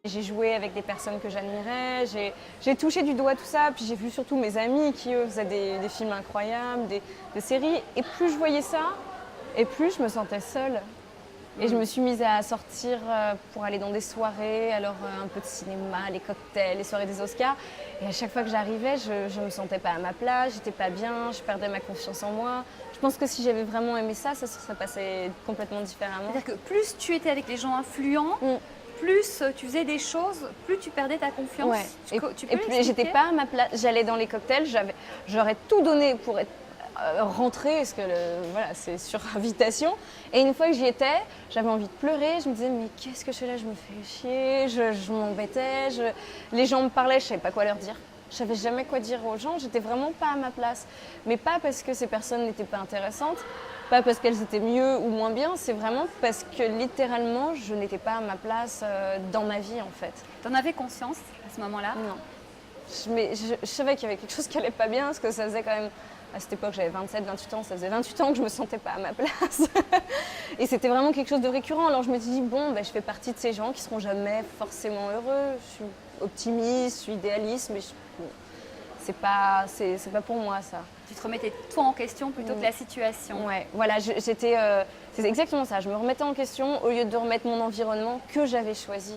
J'ai joué avec des personnes que j'admirais, j'ai touché du doigt tout ça, puis j'ai vu surtout mes amis qui, eux, faisaient des films incroyables, des séries. Et plus je voyais ça, et plus je me sentais seule. Et je me suis mise à sortir pour aller dans des soirées, alors un peu de cinéma, les cocktails, les soirées des Oscars. Et à chaque fois que j'arrivais, je ne me sentais pas à ma place, j'étais pas bien, je perdais ma confiance en moi. Je pense que si j'avais vraiment aimé ça, ça se serait passé complètement différemment. C'est-à-dire que plus tu étais avec les gens influents, plus tu faisais des choses, plus tu perdais ta confiance. Ouais. Tu peux Et puis expliquer? j'étais pas à ma place. J'allais dans les cocktails, j'aurais tout donné pour être rentrée, parce que voilà, c'est sur invitation. Et une fois que j'y étais, j'avais envie de pleurer. Je me disais, mais qu'est-ce que je fais là? Je me fais chier, je m'embêtais. Les gens me parlaient, je savais pas quoi leur dire. Je savais jamais quoi dire aux gens. J'étais vraiment pas à ma place. Mais pas parce que ces personnes n'étaient pas intéressantes, pas parce qu'elles étaient mieux ou moins bien. C'est vraiment parce que littéralement, je n'étais pas à ma place dans ma vie en fait. Tu en avais conscience à ce moment-là? Non. Je savais qu'il y avait quelque chose qui allait pas bien, parce que ça faisait quand même, à cette époque j'avais 27, 28 ans, ça faisait 28 ans que je me sentais pas à ma place. Et c'était vraiment quelque chose de récurrent. Alors je me suis dit, bon, je fais partie de ces gens qui seront jamais forcément heureux. Je suis optimiste, je suis idéaliste, mais c'est pas pour moi ça. Tu te remettais toi en question plutôt que la situation. Ouais, voilà, c'est exactement ça. Je me remettais en question au lieu de remettre mon environnement que j'avais choisi.